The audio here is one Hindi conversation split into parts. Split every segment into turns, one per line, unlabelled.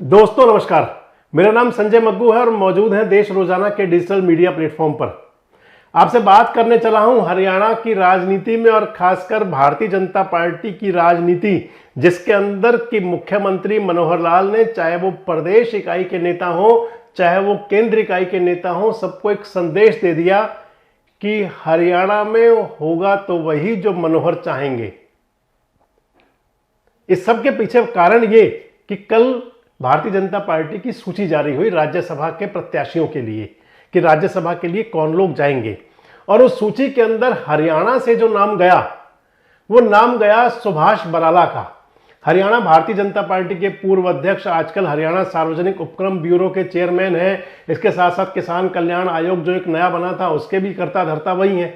दोस्तों नमस्कार, मेरा नाम संजय मग्गू है और मौजूद है देश रोजाना के डिजिटल मीडिया प्लेटफॉर्म पर। आपसे बात करने चला हूं हरियाणा की राजनीति में और खासकर भारतीय जनता पार्टी की राजनीति, जिसके अंदर की मुख्यमंत्री मनोहर लाल ने, चाहे वो प्रदेश इकाई के नेता हो चाहे वो केंद्र इकाई के नेता हो, सबको एक संदेश दे दिया कि हरियाणा में होगा तो वही जो मनोहर चाहेंगे। इस सब के पीछे कारण ये कि कल भारतीय जनता पार्टी की सूची जारी हुई राज्यसभा के प्रत्याशियों के लिए कि राज्यसभा के लिए कौन लोग जाएंगे, और उस सूची के अंदर हरियाणा से जो नाम गया वो नाम गया सुभाष बराला का। हरियाणा भारतीय जनता पार्टी के पूर्व अध्यक्ष, आजकल हरियाणा सार्वजनिक उपक्रम ब्यूरो के चेयरमैन हैं। इसके साथ साथ किसान कल्याण आयोग जो एक नया बना था उसके भी कर्ता धर्ता वही हैं।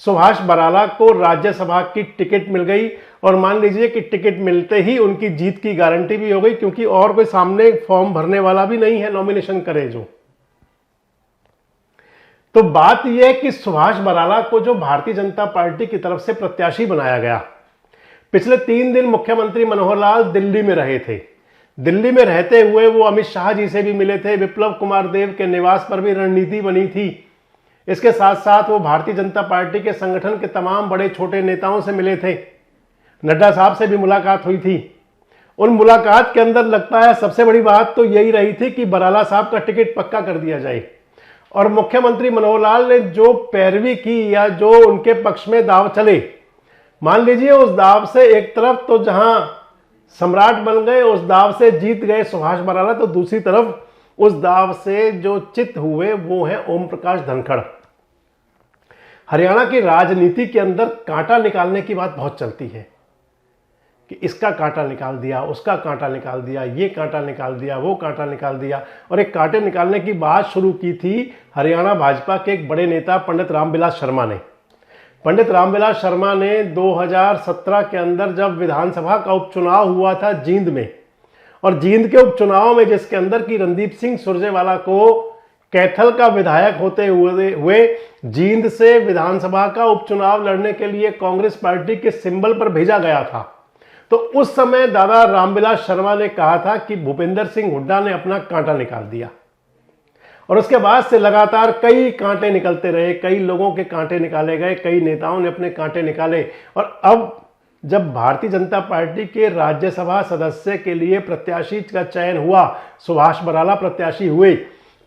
सुभाष बराला को राज्यसभा की टिकट मिल गई और मान लीजिए कि टिकट मिलते ही उनकी जीत की गारंटी भी हो गई, क्योंकि और कोई सामने फॉर्म भरने वाला भी नहीं है नॉमिनेशन करे जो। तो बात यह है कि सुभाष बराला को जो भारतीय जनता पार्टी की तरफ से प्रत्याशी बनाया गया, पिछले 3 दिन मुख्यमंत्री मनोहर लाल दिल्ली में रहे थे। दिल्ली में रहते हुए वो अमित शाह जी से भी मिले थे, विप्लव कुमार देव के निवास पर भी रणनीति बनी थी। इसके साथ साथ वो भारतीय जनता पार्टी के संगठन के तमाम बड़े छोटे नेताओं से मिले थे। नड्डा साहब से भी मुलाकात हुई थी। उन मुलाकात के अंदर लगता है सबसे बड़ी बात तो यही रही थी कि बराला साहब का टिकट पक्का कर दिया जाए। और मुख्यमंत्री मनोहर लाल ने जो पैरवी की या जो उनके पक्ष में दाव चले, मान लीजिए उस दाव से एक तरफ तो जहां सम्राट बन गए, उस दाव से जीत गए सुभाष बराला, तो दूसरी तरफ उस दाव से जो चित हुए वो है ओम प्रकाश धनखड़। हरियाणा की राजनीति के अंदर कांटा निकालने की बात बहुत चलती है कि इसका कांटा निकाल दिया, उसका कांटा निकाल दिया, ये कांटा निकाल दिया, वो कांटा निकाल दिया। और एक कांटे निकालने की बात शुरू की थी हरियाणा भाजपा के एक बड़े नेता पंडित रामविलास शर्मा ने। पंडित रामविलास शर्मा ने 2017 के अंदर जब विधानसभा का उपचुनाव हुआ था जींद में, और जींद के उपचुनाव में जिसके अंदर की रणदीप सिंह सुरजेवाला को कैथल का विधायक होते हुए जींद से विधानसभा का उपचुनाव लड़ने के लिए कांग्रेस पार्टी के सिंबल पर भेजा गया था, तो उस समय दादा रामविलास शर्मा ने कहा था कि भूपेंद्र सिंह हुड्डा ने अपना कांटा निकाल दिया। और उसके बाद से लगातार कई कांटे निकलते रहे, कई लोगों के कांटे निकाले गए, कई नेताओं ने अपने कांटे निकाले। और अब जब भारतीय जनता पार्टी के राज्यसभा सदस्य के लिए प्रत्याशी का चयन हुआ, सुभाष बराला प्रत्याशी हुए,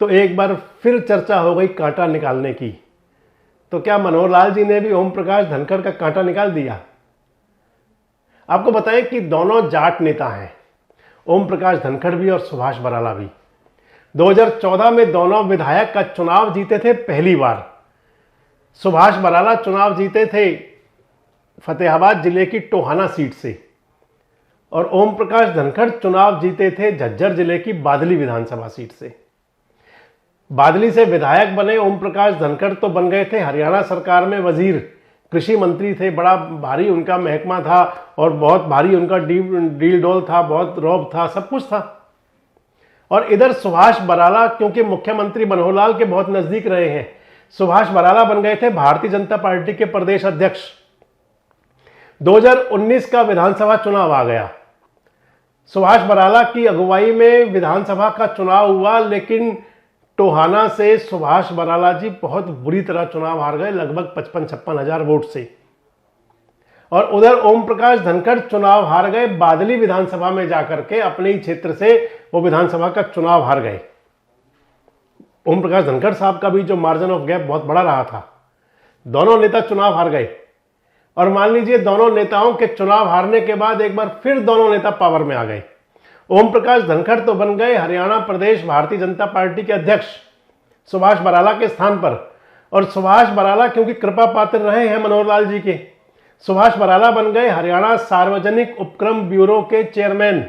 तो एक बार फिर चर्चा हो गई कांटा निकालने की। तो क्या मनोहर लाल जी ने भी ओम प्रकाश धनखड़ का कांटा निकाल दिया? आपको बताएं कि दोनों जाट नेता हैं, ओम प्रकाश धनखड़ भी और सुभाष बराला भी। 2014 में दोनों विधायक का चुनाव जीते थे पहली बार। सुभाष बराला चुनाव जीते थे फतेहाबाद जिले की टोहाना सीट से, और ओम प्रकाश धनखड़ चुनाव जीते थे झज्जर जिले की बादली विधानसभा सीट से। बादली से विधायक बने ओम प्रकाश धनखड़ तो बन गए थे हरियाणा सरकार में वजीर, कृषि मंत्री थे, बड़ा भारी उनका महकमा था और बहुत भारी उनका डील डोल था, बहुत रौब था, सब कुछ था। और इधर सुभाष बराला क्योंकि मुख्यमंत्री मनोहर लाल के बहुत नजदीक रहे हैं, सुभाष बराला बन गए थे भारतीय जनता पार्टी के प्रदेश अध्यक्ष। 2019 का विधानसभा चुनाव आ गया, सुभाष बराला की अगुवाई में विधानसभा का चुनाव हुआ, लेकिन टोहाना से सुभाष बराला जी बहुत बुरी तरह चुनाव हार गए, लगभग 55-56 हजार वोट से। और उधर ओम प्रकाश धनखड़ चुनाव हार गए बादली विधानसभा में जाकर के, अपने ही क्षेत्र से वो विधानसभा का चुनाव हार गए। ओम प्रकाश धनखड़ साहब का भी जो मार्जिन ऑफ गैप बहुत बड़ा रहा था, दोनों नेता चुनाव हार गए। और मान लीजिए दोनों नेताओं के चुनाव हारने के बाद एक बार फिर दोनों नेता पावर में आ गए। ओम प्रकाश धनखड़ तो बन गए हरियाणा प्रदेश भारतीय जनता पार्टी के अध्यक्ष सुभाष बराला के स्थान पर, और सुभाष बराला क्योंकि कृपा पात्र रहे हैं मनोहर लाल जी के, सुभाष बराला बन गए हरियाणा सार्वजनिक उपक्रम ब्यूरो के चेयरमैन।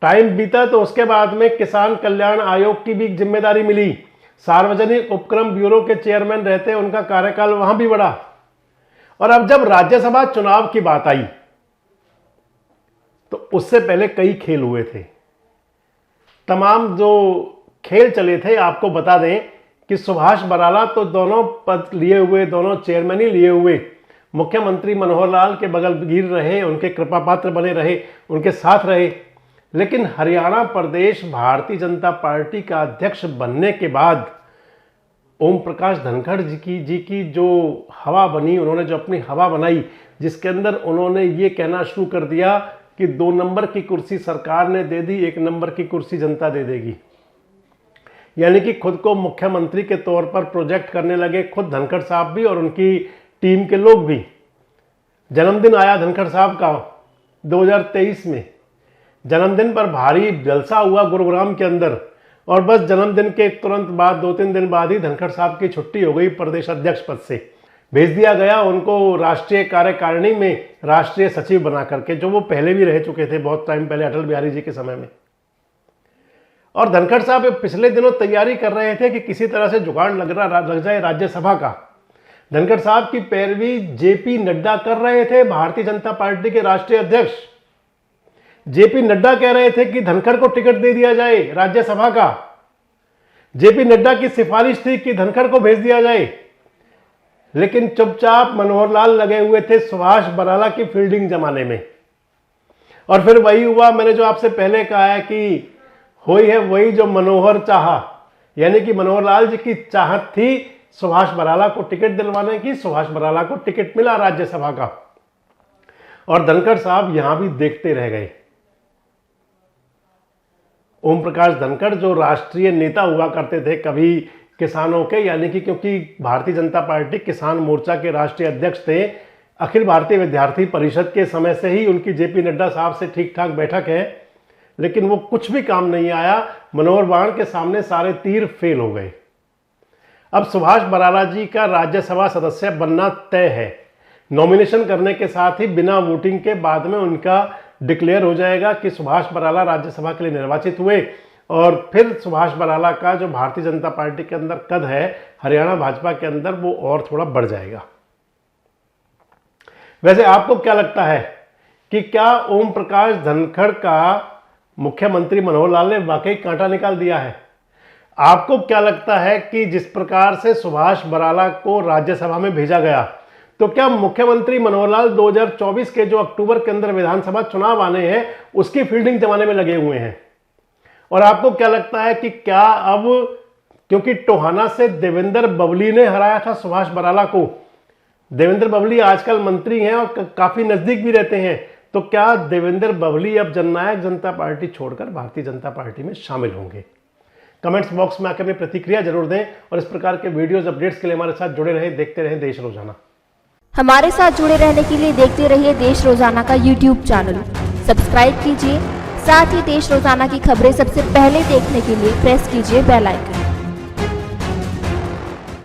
टाइम बीता तो उसके बाद में किसान कल्याण आयोग की भी जिम्मेदारी मिली, सार्वजनिक उपक्रम ब्यूरो के चेयरमैन रहते, उनका कार्यकाल वहां भी बढ़ा। और अब जब राज्यसभा चुनाव की बात आई तो उससे पहले कई खेल हुए थे। तमाम जो खेल चले थे, आपको बता दें कि सुभाष बराला तो दोनों पद लिए हुए, दोनों चेयरमैन ही लिए हुए, मुख्यमंत्री मनोहर लाल के बगल गिर रहे, उनके कृपा पात्र बने रहे, उनके साथ रहे। लेकिन हरियाणा प्रदेश भारतीय जनता पार्टी का अध्यक्ष बनने के बाद ओम प्रकाश धनखड़ जी की जो हवा बनी, उन्होंने जो अपनी हवा बनाई, जिसके अंदर उन्होंने ये कहना शुरू कर दिया कि 2 नंबर की कुर्सी सरकार ने दे दी, 1 नंबर की कुर्सी जनता दे देगी। यानी कि खुद को मुख्यमंत्री के तौर पर प्रोजेक्ट करने लगे, खुद धनखड़ साहब भी और उनकी टीम के लोग भी। जन्मदिन आया धनखड़ साहब का 2023 में, जन्मदिन पर भारी जलसा हुआ गुरुग्राम के अंदर, और बस जन्मदिन के तुरंत बाद 2-3 दिन बाद ही धनखड़ साहब की छुट्टी हो गई प्रदेश अध्यक्ष पद से। भेज दिया गया उनको राष्ट्रीय कार्यकारिणी में राष्ट्रीय सचिव बना करके, जो वो पहले भी रह चुके थे बहुत टाइम पहले अटल बिहारी जी के समय में। और धनखड़ साहब पिछले दिनों तैयारी कर रहे थे कि किसी तरह से जुगाड़ लग जाए राज्यसभा का। धनखड़ साहब की पैरवी जेपी नड्डा कर रहे थे, भारतीय जनता पार्टी के राष्ट्रीय अध्यक्ष। जेपी नड्डा कह रहे थे कि धनखड़ को टिकट दे दिया जाए राज्यसभा का। जेपी नड्डा की सिफारिश थी कि धनखड़ को भेज दिया जाए, लेकिन चुपचाप मनोहर लाल लगे हुए थे सुभाष बराला की फील्डिंग जमाने में। और फिर वही हुआ, मैंने जो आपसे पहले कहा है कि हुई है वही जो मनोहर चाहा, यानी कि मनोहर लाल जी की चाहत थी सुभाष बराला को टिकट दिलवाने की। सुभाष बराला को टिकट मिला राज्यसभा का, और धनखड़ साहब यहां भी देखते रह गए। ओम प्रकाश धनखड़ जो राष्ट्रीय नेता हुआ करते थे कभी किसानों के, यानी कि क्योंकि भारतीय जनता पार्टी किसान मोर्चा के राष्ट्रीय अध्यक्ष थे, अखिल भारतीय विद्यार्थी परिषद के समय से ही उनकी जेपी नड्डा साहब से ठीक ठाक बैठक है, लेकिन वो कुछ भी काम नहीं आया। मनोहर बाण के सामने सारे तीर फेल हो गए। अब सुभाष बराला जी का राज्यसभा सदस्य बनना तय है। नॉमिनेशन करने के साथ ही बिना वोटिंग के बाद में उनका डिक्लेयर हो जाएगा कि सुभाष बराला राज्यसभा के लिए निर्वाचित हुए, और फिर सुभाष बराला का जो भारतीय जनता पार्टी के अंदर कद है हरियाणा भाजपा के अंदर, वो और थोड़ा बढ़ जाएगा। वैसे आपको क्या लगता है कि क्या ओम प्रकाश धनखड़ का मुख्यमंत्री मनोहर लाल ने वाकई कांटा निकाल दिया है? आपको क्या लगता है कि जिस प्रकार से सुभाष बराला को राज्यसभा में भेजा गया, तो क्या मुख्यमंत्री मनोहर लाल 2024 के जो अक्टूबर के अंदर विधानसभा चुनाव आने हैं उसकी फील्डिंग जमाने में लगे हुए हैं? और आपको क्या लगता है कि क्या अब, क्योंकि टोहाना से देवेंद्र बबली ने हराया था सुभाष बराला को, देवेंद्र बबली आजकल मंत्री हैं और काफी नजदीक भी रहते हैं, तो क्या देवेंद्र बबली अब जननायक जनता पार्टी छोड़कर भारतीय जनता पार्टी में शामिल होंगे? कमेंट्स बॉक्स में आकर अपनी प्रतिक्रिया जरूर दें, और इस प्रकार के वीडियोस अपडेट्स के लिए हमारे साथ जुड़े रहें, देखते रहें देश रोजाना।
हमारे साथ जुड़े रहने के लिए देखते रहिए देश रोजाना का यूट्यूब चैनल सब्सक्राइब कीजिए। साथ ही देश रोजाना की खबरें सबसे पहले देखने के लिए प्रेस कीजिए बेल आइकन।